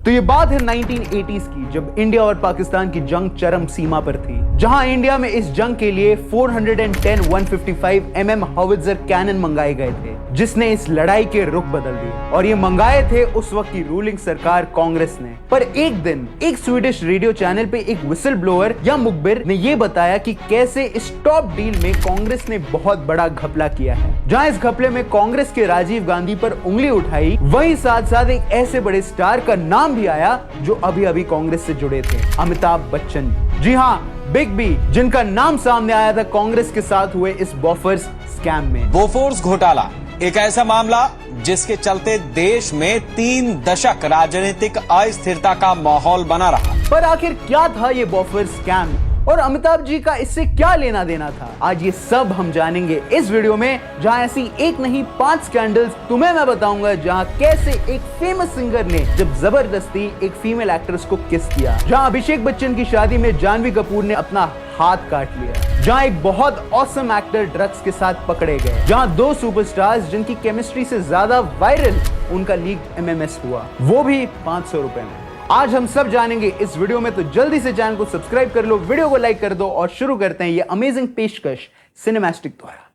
तो ये बात है 1980s की, जब इंडिया और पाकिस्तान की जंग चरम सीमा पर थी, जहां इंडिया में इस जंग के लिए 410 155 mm हाउवित्जर कैनन मंगाए गए थे, जिसने इस लड़ाई के रुख बदल दिए। और ये मंगाए थे उस वक्त की रूलिंग सरकार कांग्रेस ने। पर एक दिन एक स्वीडिश रेडियो चैनल पे एक विसल ब्लोअर या मुखबिर ने ये बताया कि कैसे इस टॉप डील में कांग्रेस ने बहुत बड़ा घपला किया है। जहां इस घपले में कांग्रेस के राजीव गांधी पर उंगली उठाई, वहीं साथ साथ एक ऐसे बड़े स्टार का नाम भी आया जो अभी अभी कांग्रेस से जुड़े थे, अमिताभ बच्चन। जी हाँ, बिग बी, जिनका नाम सामने आया था कांग्रेस के साथ हुए इस बोफोर्स स्कैम में। बोफोर्स घोटाला एक ऐसा मामला जिसके चलते देश में 3 दशक राजनीतिक अस्थिरता का माहौल बना रहा। पर आखिर क्या था ये बोफोर्स स्कैम और अमिताभ जी का इससे क्या लेना देना था? आज ये सब हम जानेंगे इस वीडियो में, जहां ऐसी एक नहीं 5 स्कैंडल्स तुम्हें मैं बताऊंगा, जहां कैसे एक फेमस सिंगर ने जब जबरदस्ती एक फीमेल एक्ट्रेस को किस किया, जहां अभिषेक बच्चन की शादी में जानवी कपूर ने अपना हाथ काट लिया, जहां एक बहुत ऑसम एक्टर ड्रग्स के साथ पकड़े गए, जहां 2 सुपरस्टार्स जिनकी केमिस्ट्री से ज्यादा वायरल उनका लीग एमएमएस हुआ, वो भी 500 रुपए में। आज हम सब जानेंगे इस वीडियो में, तो जल्दी से चैनल को सब्सक्राइब कर लो, वीडियो को लाइक कर दो और शुरू करते हैं ये अमेजिंग पेशकश सिनेमैस्टिक द्वारा।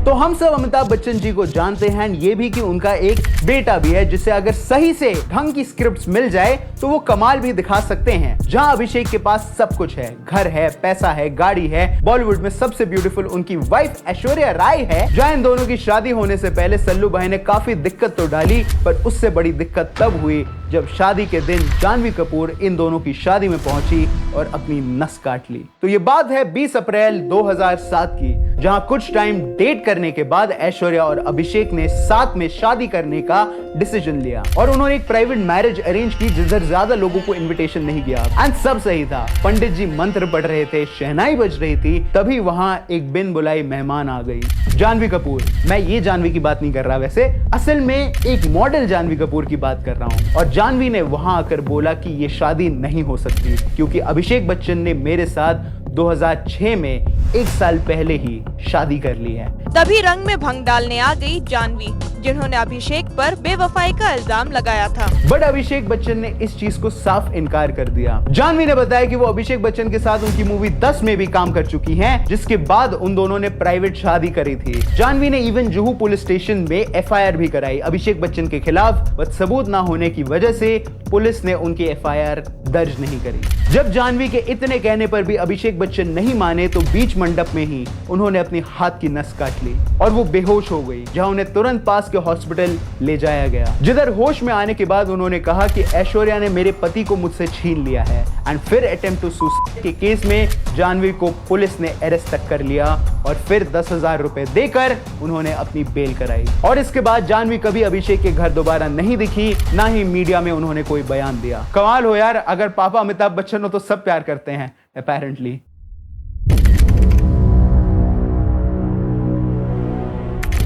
तो हम सब अमिताभ बच्चन जी को जानते हैं, ये भी कि उनका एक बेटा भी है, जिसे अगर सही से ढंग की स्क्रिप्ट्स मिल जाए तो वो कमाल भी दिखा सकते हैं। जहां अभिषेक के पास सब कुछ है, घर है, पैसा है, गाड़ी है, बॉलीवुड में सबसे ब्यूटीफुल उनकी वाइफ ऐश्वर्या राय है। जहां इन दोनों की शादी होने से पहले सल्लू भाई ने काफी दिक्कत तो डाली, पर उससे बड़ी दिक्कत तब हुई जब शादी के दिन जानवी कपूर इन दोनों की शादी में पहुंची और अपनी नस काट ली। तो ये बात है 20 अप्रैल 2007 की, जहां कुछ टाइम डेट करने के बाद ऐश्वर्या और अभिषेक ने साथ में शादी करने का डिसीजन लिया और उन्होंने एक प्राइवेट मैरिज अरेंज की, जिधर ज्यादा लोगों को इनविटेशन नहीं किया। एंड सब सही था, पंडित जी मंत्र पढ़ रहे थे, शहनाई बज रही थी, तभी वहां एक बिन बुलाई मेहमान आ गई, जानवी कपूर। मैं ये जानवी की बात नहीं कर रहा, वैसे असल में एक मॉडल जानवी कपूर की बात कर रहा हूं। और जानवी ने वहां आकर बोला कि ये शादी नहीं हो सकती, क्योंकि अभिषेक बच्चन ने मेरे साथ 2006 में 1 साल पहले ही शादी कर ली है। तभी रंग में भंग डालने आ गई जानवी, जिन्होंने अभिषेक पर बेवफाई का इल्जाम लगाया था। बट अभिषेक बच्चन ने इस चीज को साफ इनकार कर दिया। जानवी ने बताया कि वो अभिषेक बच्चन के साथ उनकी मूवी 10 में भी काम कर चुकी हैं, जिसके बाद उन दोनों ने प्राइवेट शादी करी थी। जानवी ने इवन जुहू पुलिस स्टेशन में एफआईआर भी कराई अभिषेक बच्चन के खिलाफ, बट सबूत ना होने की वजह से पुलिस ने उनकी एफआईआर दर्ज नहीं करी। जब जानवी के इतने कहने पर भी अभिषेक बच्चन नहीं माने, तो बीच मंडप में ही उन्होंने अपनी हाथ की नस काट ली और वो बेहोश हो गई, जहां उन्हें तुरंत पास के हॉस्पिटल ले जाया गया। जिधर होश में आने के बाद उन्होंने कहा कि ऐश्वर्या ने मेरे पति को मुझसे छीन लिया है। एंड फिर अटेम्प्ट टू सुसाइड के केस में जानवी को पुलिस ने अरेस्ट तक कर लिया और फिर 10,000 रुपए देकर उन्होंने अपनी बेल कराई। और इसके बाद जानवी कभी अभिषेक के घर दोबारा नहीं दिखी, ना ही मीडिया में उन्होंने कोई बयान दिया। कमाल हो यार, अगर पापा अमिताभ बच्चन हो तो सब प्यार करते हैं अपेरेंटली।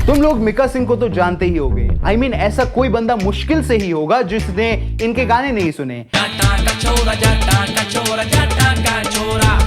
तुम लोग मिका सिंह को तो जानते ही होगे। I mean, ऐसा कोई बंदा मुश्किल से ही होगा जिसने इनके गाने नहीं सुने।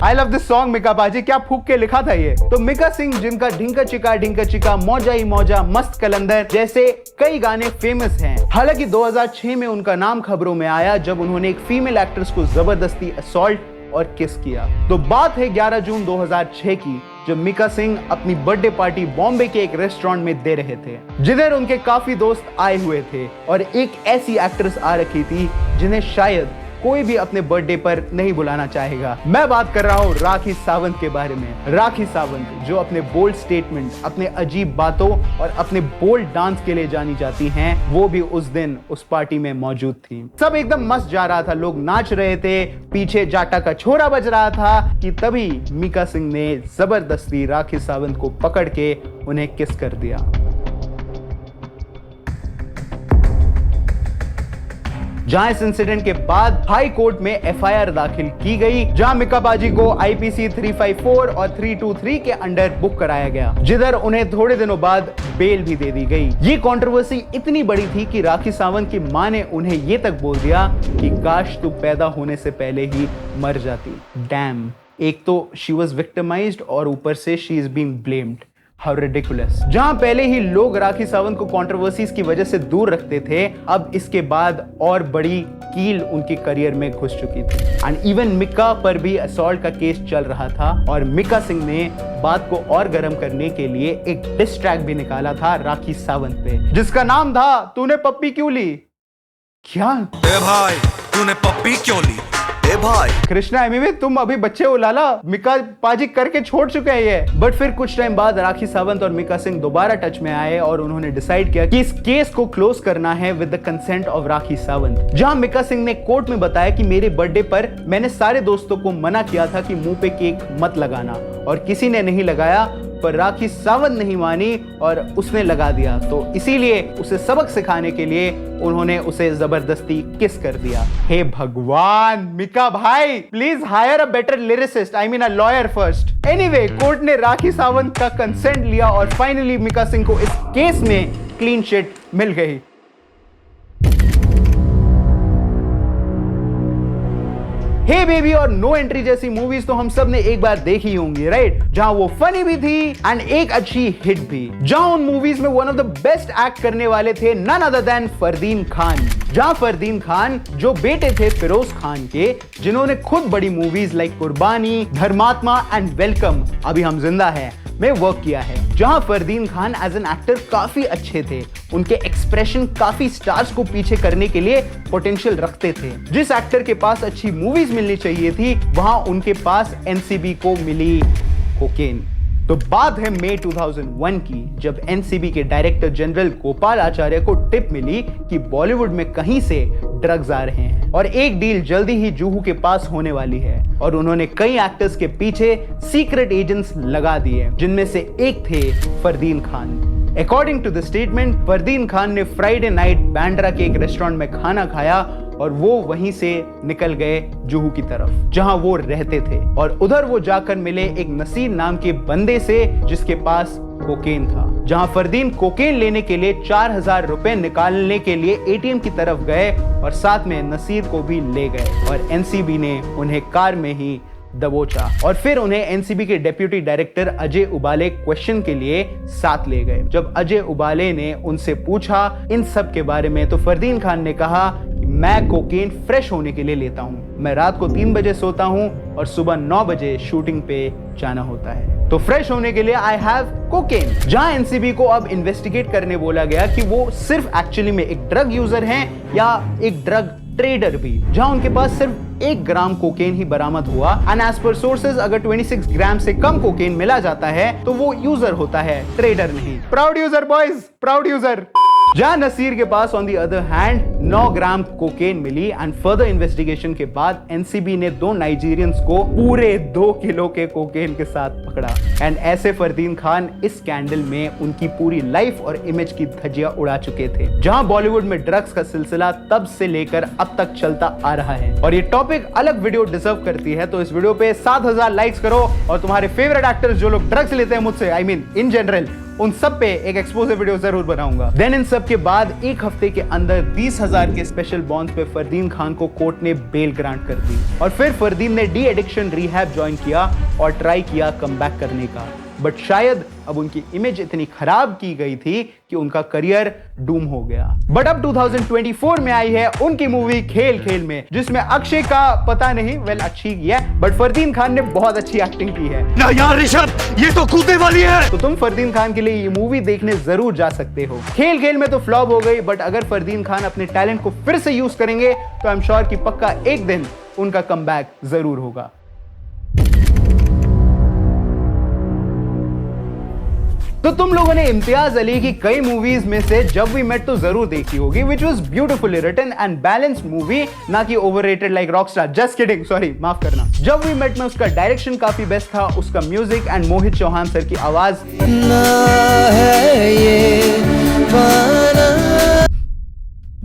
I love this song, Mika बाजी, क्या फूक के लिखा था ये। तो मिका सिंह, जिनका ढिंका चिका, मौजा ही मौजा, मस्त कलंदर जैसे कई गाने फेमस हैं। हालांकि 2006 में उनका नाम खबरों में आया जब उन्होंने एक फीमेल एक्ट्रेस को जबरदस्ती असॉल्ट और किस किया। तो बात है 11 जून 2006 की, जब मिका सिंह अपनी बर्थडे पार्टी बॉम्बे के एक रेस्टोरेंट में दे रहे थे, जिधर उनके काफी दोस्त आए हुए थे और एक ऐसी एक्ट्रेस आ रखी थी जिन्हें शायद कोई भी अपने बर्थडे पर नहीं बुलाना चाहेगा। मैं बात कर रहा हूँ राखी सावंत के बारे में। राखी सावंत, जो अपने बोल्ड स्टेटमेंट, अपने अजीब बातों और अपने बोल्ड डांस के लिए जानी जाती हैं, वो भी उस दिन उस पार्टी में मौजूद थी। सब एकदम मस्त जा रहा था, लोग नाच रहे थे, पीछे जाटा का छोरा बज रहा था कि तभी मिका सिंह ने जबरदस्ती राखी सावंत को पकड़ के उन्हें किस कर दिया। जहां इस इंसिडेंट के बाद हाई कोर्ट में एफआईआर दाखिल की गई, जहां मिका बाजी को आईपीसी 354 और 323 के अंडर बुक कराया गया, जिधर उन्हें थोड़े दिनों बाद बेल भी दे दी गई। ये कंट्रोवर्सी इतनी बड़ी थी कि राखी सावंत की मां ने उन्हें ये तक बोल दिया कि काश तू पैदा होने से पहले ही मर जाती। डैम, एक तो शी वॉज विक्टिमाइज्ड और ऊपर से she is being blamed. How ridiculous. जहां पहले ही लोग राखी सावंत को कंट्रोवर्सीज की वजह से दूर रखते थे, अब इसके बाद और बड़ी कील उनके करियर में घुस चुकी थी। एंड इवन मिका पर भी असॉल्ट का केस चल रहा था और मिका सिंह ने बात को और गर्म करने के लिए एक डिस ट्रैक भी निकाला था राखी सावंत पे, जिसका नाम था तूने पप्पी क्यों ली। क्या ए भाई तूने पप्पी क्यों ली? ए भाई कृष्णा एमी में तुम अभी बच्चे हो लाला, मिका पाजी करके छोड़ चुके हैं ये। बट फिर कुछ टाइम बाद राखी सावंत और मिका सिंह दोबारा टच में आए और उन्होंने डिसाइड किया कि इस केस को क्लोज करना है with the consent of Rakhi Sawant. जहां मिका सिंह ने कोर्ट में बताया कि मेरे बर्थडे पर मैंने सारे दोस्तों को मना किया था कि मुंह पे केक मत लगाना और किसी ने नहीं लगाया, पर राखी सावंत नहीं मानी और उसने लगा दिया, तो इसीलिए उसे सबक सिखाने के लिए उन्होंने उसे जबरदस्ती किस कर दिया। हे भगवान मिका भाई, please higher a better lyricist, I mean a lawyer first. Anyway, court ने राखी सावंत का कंसेंट लिया और फाइनली मिका सिंह को इस केस में क्लीन चिट मिल गई। हे बेबी और नो एंट्री जैसी मूवीज तो हम सब ने एक बार देखी होंगी, राइट? जहां वो फनी भी थी एंड एक अच्छी हिट भी। जहां उन मूवीज में one of the best act करने वाले थे none other than Fardeen Khan. जहां फरदीन खान जो बेटे थे फिरोज खान के, जिन्होंने खुद बड़ी मूवीज लाइक कुर्बानी, धर्मात्मा एंड वेलकम, अभी हम जिंदा हैं में वर्क किया है। जहां Fardeen Khan as an actor काफी अच्छे थे, उनके एक्सप्रेशन काफी स्टार्स को पीछे करने के लिए पोटेंशियल रखते थे। जिस एक्टर के पास अच्छी मूवीज मिलनी चाहिए थी, वहां उनके पास एनसीबी को मिली कोकेन। तो बात है मई 2001 की, जब एनसीबी के डायरेक्टर जनरल गोपाल आचार्य को टिप मिली कि बॉलीवुड में कहीं से ड्रग्स आ रहे हैं और एक डील जल्दी ही जुहू के पास होने वाली है, और उन्होंने कई एक्टर्स के पीछे सीक्रेट एजेंट्स लगा दिए, जिनमें से एक थे Fardeen Khan. According to the statement, Fardeen Khan ने फ्राइडे नाइट बांद्रा के एक रेस्टोरेंट में खाना खाया और वो वहीं से निकल गए जुहू की तरफ जहां वो रहते थे, और उधर वो जाकर मिले एक नसीर नाम के बंदे से जिसके पास कोकेन था। जहां फरदीन कोकेन लेने के लिए 4000 रुपए निकालने के लिए एटीएम की तरफ गए और साथ में नसीर को भी ले गए, और एनसीबी ने उन्हें कार में ही दबोचा और फिर उन्हें एनसीबी के डेप्यूटी डायरेक्टर अजय उबाले क्वेश्चन के लिए साथ ले गए। जब अजय उबाले ने उनसे पूछा इन सब के बारे में, तो फरदीन खान ने कहा, मैं कोकेन फ्रेश होने के लिए लेता हूं, मैं रात को 3 बजे सोता हूं और सुबह 9 बजे शूटिंग पे जाना होता है, तो फ्रेश होने के लिए आई हैव कोकेन। जहां एनसीबी को अब इन्वेस्टिगेट करने बोला गया कि वो सिर्फ एक्चुअली में एक ड्रग यूजर हैं या एक ड्रग ट्रेडर भी, जहां उनके पास सिर्फ 1 ग्राम कोकेन ही बरामद हुआ। एंड एज पर सोर्सेज, अगर 26 ग्राम से कम कोकेन मिला जाता है तो वो यूजर होता है, ट्रेडर नहीं। Proud user boys, proud user. जहां नसीर के पास on the other hand 9 gram cocaine मिली, एंड फर्दर इन्वेस्टिगेशन के बाद एनसीबी ने 2 नाइजीरियंस को पूरे 2 किलो के कोकेन के साथ पकड़ा। एंड ऐसे फरदीन खान इस स्कैंडल में उनकी पूरी लाइफ और इमेज की धज्जियां उड़ा चुके थे। जहां बॉलीवुड में ड्रग्स का सिलसिला तब से लेकर अब तक चलता आ रहा है, और ये टॉपिक अलग वीडियो डिजर्व करती है, तो इस वीडियो पे 7000 लाइक्स करो और तुम्हारे फेवरेट एक्टर्स जो लोग ड्रग्स लेते हैं मुझसे, आई मीन इन जनरल, उन सब पे एक एक्सपोजिव वीडियो जरूर बनाऊंगा। देन इन सब के बाद 1 हफ्ते के अंदर 20,000 के स्पेशल बॉन्ड पे फरदीन खान को कोर्ट ने बेल ग्रांट कर दी, और फिर फरदीन ने डी एडिक्शन रिहैब ज्वाइन किया और ट्राई किया कमबैक करने का, बट शायद अब उनकी इमेज इतनी खराब की गई थी कि उनका करियर डूम हो गया। बट अब 2024 में आई है उनकी मूवी खेल खेल में, जिसमें अक्षय का पता नहीं, वेल अच्छी की है, बट फरदीन खान ने बहुत अच्छी एक्टिंग की है ना यार ऋषभ, ये तो कूदने वाली है। तो तुम फरदीन खान के लिए ये मूवी देखने जरूर जा सकते हो। खेल खेल में तो फ्लॉप हो गई, बट अगर फरदीन खान अपने टैलेंट को फिर से यूज करेंगे तो आई एम श्योर कि पक्का एक दिन उनका कमबैक जरूर होगा। तो तुम लोगों ने इम्तियाज अली की कई मूवीज में से जब वी मेट तो जरूर देखी होगी, which was beautifully written and balanced movie, ना कि overrated like Rockstar. Just kidding, sorry, माफ करना। जब वी मेट में उसका डायरेक्शन काफी बेस्ट था, उसका music and Mohit Chauhan sir की आवाज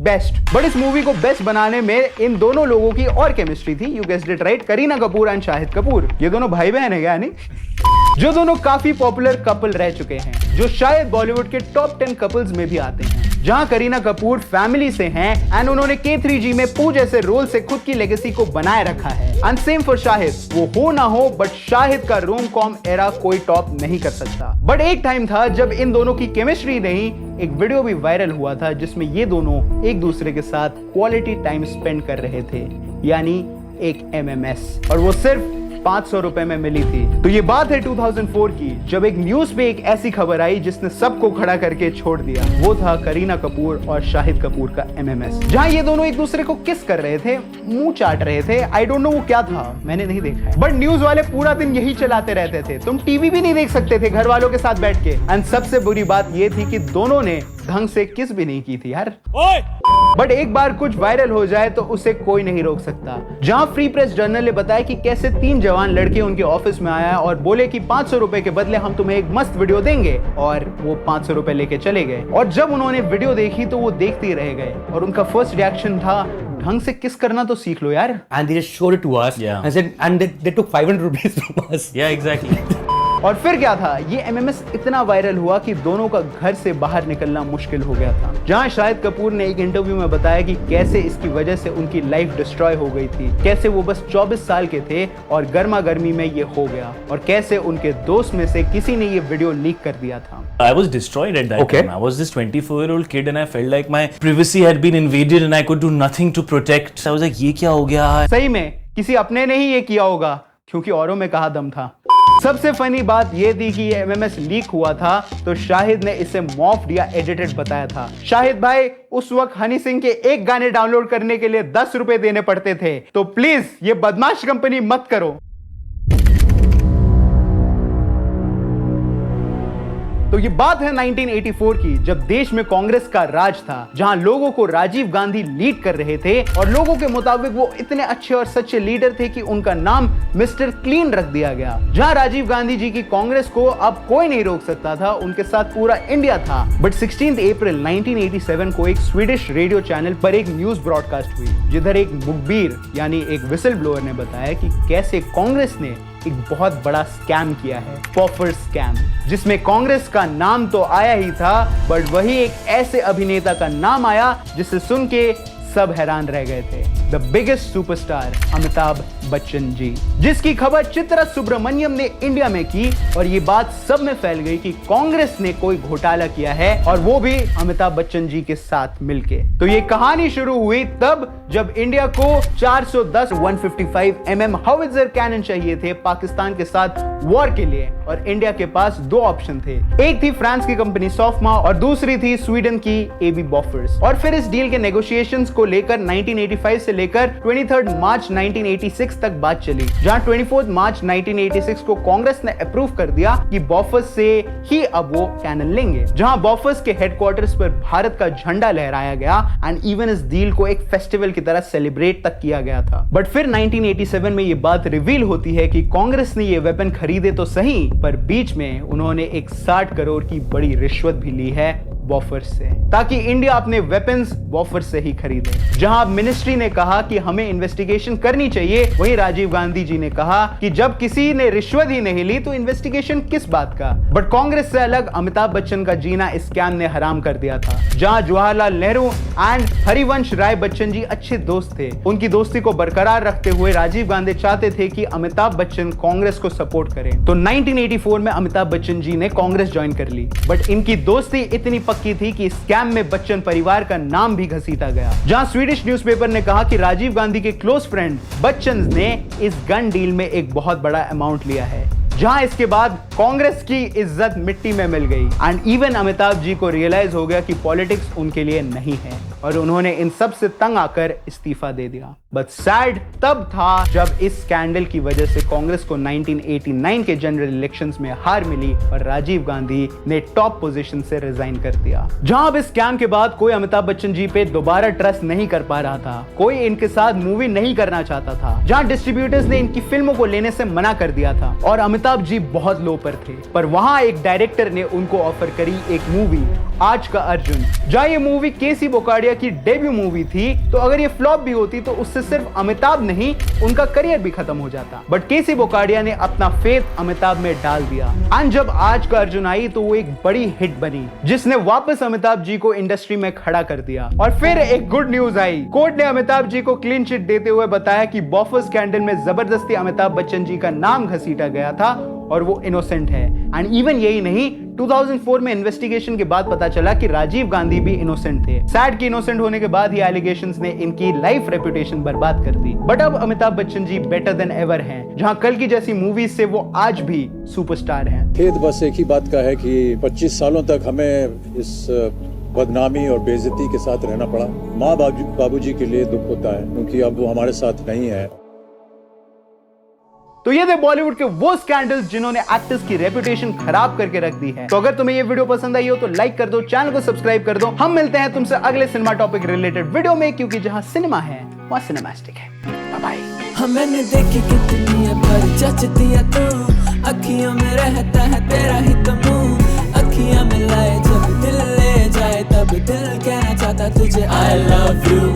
बेस्ट। बट इस मूवी को बेस्ट बनाने में इन दोनों लोगों की और केमिस्ट्री थी, you guessed it right, Kareena Kapoor and Shahid Kapoor. ये दोनों भाई बहन है क्या, नहीं? जो दोनों काफी पॉपुलर कपल रह चुके हैं, जो शायद बॉलीवुड के टॉप 10 कपल्स में भी आते हैं। जहां करीना कपूर फैमिली से हैं एंड उन्होंने K3G में पू जैसे रोल से खुद की लेगेसी को बनाए रखा है। एंड सेम फॉर शाहिद, वो हो ना हो बट शाहिद का रोम कॉम एरा कोई टॉप नहीं कर सकता। बट एक टाइम था जब इन दोनों की केमिस्ट्री नहीं, एक वीडियो भी वायरल हुआ था जिसमें ये दोनों एक दूसरे के साथ क्वालिटी टाइम स्पेंड कर रहे थे, यानी एक MMS, और वो सिर्फ 500 रुपए में मिली थी। तो ये बात है 2004 की, जब एक न्यूज पे एक ऐसी खबर आई जिसने सबको खड़ा करके छोड़ दिया। वो था करीना कपूर और शाहिद कपूर का MMS, जहां ये दोनों एक दूसरे को किस कर रहे थे, मुंह चाट रहे थे। आई डोंट नो वो क्या था, मैंने नहीं देखा है, बट न्यूज वाले पूरा दिन यही चलाते रहते थे। तुम टीवी भी नहीं देख सकते थे घर वालों के साथ बैठ के। एंड सबसे बुरी बात ये थी कि दोनों ने ढंग से किस भी नहीं की थी यार। बट एक बार कुछ वायरल हो जाए तो उसे कोई नहीं रोक सकता। जहां फ्री प्रेस जर्नल ने बताया कि कैसे 3 जवान लड़के उनके ऑफिस में आया और बोले कि 500 रुपए के बदले हम तुम्हें एक मस्त वीडियो देंगे, और वो 500 रुपए लेके चले गए। और जब उन्होंने वीडियो देखी तो वो देखते ही रह गए, और उनका फर्स्ट रिएक्शन था, ढंग से किस करना तो सीख लो यार। And they just showed it to us. Yeah. And said, and they took 500 rupees from us. Yeah, exactly. और फिर क्या था, ये MMS इतना वायरल हुआ कि दोनों का घर से बाहर निकलना मुश्किल हो गया था। जहां शाहिद कपूर ने एक इंटरव्यू में बताया कि कैसे इसकी वजह से उनकी लाइफ डिस्ट्रॉय हो गई थी, कैसे वो बस 24 साल के थे और गर्मा गर्मी में ये हो गया, और कैसे उनके दोस्त में से किसी ने ये वीडियो लीक कर दिया था। I was destroyed at that Okay. time. I was this 24-year-old kid and I felt like my privacy had been invaded and I could do nothing to protect. I was like, ये क्या हो गया? सही में किसी अपने ने ही ये किया होगा, क्योंकि औरों में कहा दम था। सबसे फनी बात ये थी कि ये MMS लीक हुआ था तो शाहिद ने इसे मॉफ्ड या एडिटेड बताया था। शाहिद भाई, उस वक्त हनी सिंह के एक गाने डाउनलोड करने के लिए 10 रुपए देने पड़ते थे, तो प्लीज ये बदमाश कंपनी मत करो। तो ये बात है 1984 की, जब देश में कांग्रेस का राज था, जहां लोगों को राजीव गांधी लीड कर रहे थे, और लोगों के मुताबिक वो इतने अच्छे और सच्चे लीडर थे कि उनका नाम मिस्टर क्लीन रख दिया गया। जहां राजीव गांधी जी की कांग्रेस को अब कोई नहीं रोक सकता था, उनके साथ पूरा इंडिया था। बट 16 अप्रैल 1987 को एक स्वीडिश रेडियो चैनल पर एक न्यूज ब्रॉडकास्ट हुई, जिधर एक मुखबिर यानी एक विसल ब्लोअर ने बताया कि कैसे कांग्रेस ने एक बहुत बड़ा स्कैम किया है, पॉफर स्कैम, जिसमें कांग्रेस का नाम तो आया ही था, बट वही एक ऐसे अभिनेता का नाम आया जिसे सुन के सब हैरान रह गए थे। The biggest superstar Amitabh Bachchan ji, जिसकी खबर चित्रा सुब्रमण्यम ने इंडिया में की, और ये बात सब में फैल गई कि कांग्रेस ने कोई घोटाला किया है, और वो भी अमिताभ बच्चन जी के साथ मिलके। तो ये कहानी शुरू हुई तब जब इंडिया को 410 155 mm हाउवित्जर कैनन चाहिए थे पाकिस्तान के साथ वॉर के लिए, और इंडिया के पास 2 ऑप्शन थे, एक थी फ्रांस की कंपनी सॉफ्मा और दूसरी थी स्वीडन की AB बॉफर्स। और फिर इस डील के नेगोशिएशंस को लेकर 1985 से लेकर 23 मार्च 1986 तक बात चली, जहां 24 मार्च 1986 को कांग्रेस ने अप्रूव कर दिया कि बॉफर्स से ही अब वो कैनन लेंगे, जहां बॉफर्स के हेडक्वार्टर्स पर भारत का झंडा लहराया गया, एंड इवन इस डील को एक फेस्टिवल की तरह सेलिब्रेट तक किया गया था। बट फिर 1987 में ये बात रिवील होती है कि कांग्रेस ने ये वेपन खरीदे तो सही, पर बीच में उन्होंने एक 60 करोड़ की बड़ी रिश्वत भी ली है बॉफर्स से, ताकि इंडिया अपने वेपन्स बॉफर्स से ही खरीदे। जहां मिनिस्ट्री ने कहा कि हमें इन्वेस्टिगेशन करनी चाहिए, वहीं राजीव गांधी जी ने कहा कि जब किसी ने रिश्वत ही नहीं ली तो इन्वेस्टिगेशन किस बात का। बट कांग्रेस से अलग अमिताभ बच्चन का जीना इस स्कैम ने हराम कर दिया था। जहां जवाहरलाल नेहरू एंड हरिवंश राय बच्चन जी अच्छे दोस्त थे, उनकी दोस्ती को बरकरार रखते हुए राजीव गांधी चाहते थे कि अमिताभ बच्चन कांग्रेस को सपोर्ट करें। तो 1984 में अमिताभ बच्चन जी ने कांग्रेस ज्वाइन कर ली, बट इनकी दोस्ती इतनी की थी कि स्कैम में बच्चन परिवार का नाम भी घसीटा गया। जहां स्वीडिश न्यूज़पेपर ने कहा कि राजीव गांधी के क्लोज फ्रेंड बच्चन ने इस गन डील में एक बहुत बड़ा अमाउंट लिया है, जहां इसके बाद कांग्रेस की इज्जत मिट्टी में मिल गई, एंड इवन अमिताभ जी को रियलाइज हो गया कि पॉलिटिक्स उनके लिए नहीं है, और उन्होंने इन सब से तंग आकर इस्तीफा दे दिया। बट सैड तब था जब इस स्कैंडल की वजह से कांग्रेस को 1989 के जनरल इलेक्शंस में हार मिली और राजीव गांधी ने टॉप पोजीशन से रिजाइन कर दिया। जहां अब इस स्कैम के बाद कोई अमिताभ बच्चन जी पे दोबारा ट्रस्ट नहीं कर पा रहा था, कोई इनके साथ मूवी नहीं करना चाहता था, जहां डिस्ट्रीब्यूटर्स ने इनकी फिल्मों को लेने से मना कर दिया था, और अमिताभ जी बहुत लो पर पर थे, पर वहां एक डायरेक्टर ने उनको ऑफर करी एक मूवी आज का अर्जुन। जहां ये मूवी केसी बोकाडिया की डेब्यू मूवी थी, तो अगर ये फ्लॉप भी होती तो उससे सिर्फ अमिताभ नहीं, उनका करियर भी खत्म हो जाता। बट केसी बोकाडिया ने अपना फेथ अमिताभ में डाल दिया एंड जब आज का अर्जुन आई तो वो एक बड़ी हिट बनी, जिसने वापस अमिताभ जी को इंडस्ट्री में खड़ा कर दिया। और फिर एक गुड न्यूज आई, कोर्ट ने अमिताभ जी को क्लीन चिट देते हुए बताया कि बॉफर स्कैंडल में जबरदस्ती अमिताभ बच्चन जी का नाम घसीटा गया था और वो इनोसेंट है। एंड इवन यही नहीं, 2004 में इन्वेस्टिगेशन के बाद पता चला कि राजीव गांधी भी इनोसेंट थे। सैड के इनोसेंट होने के बाद ही एलिगेशंस ने इनकी लाइफ रेपुटेशन बर्बाद कर दी। बट अब अमिताभ बच्चन जी बेटर देन एवर हैं, जहां कल की जैसी मूवीज से वो आज भी सुपरस्टार हैं। खेद बस एक ही बात का है कि 25 सालों तक हमें इस बदनामी और बेइज्जती के साथ रहना पड़ा। माँ बाबूजी के लिए दुख होता है क्योंकि अब वो हमारे साथ नहीं है। तो ये थे बॉलीवुड के वो स्कैंडल्स जिन्होंने एक्टर्स की रेपुटेशन खराब करके रख दी है। तो अगर तुम्हें ये वीडियो पसंद आई हो तो लाइक कर दो, चैनल को सब्सक्राइब कर दो। हम मिलते हैं तुमसे अगले सिनेमा टॉपिक रिलेटेड वीडियो में, क्योंकि जहां सिनेमा है वहां सिनेमैस्टिक है। Bye bye. मैंने देखी कितनी है पर जचती है तू, अखियों में रहता है तेरा ही तो मुंह, अखियां मिलाए जब दिल ले जाए तब दिल कहना चाहता तुझे I love you।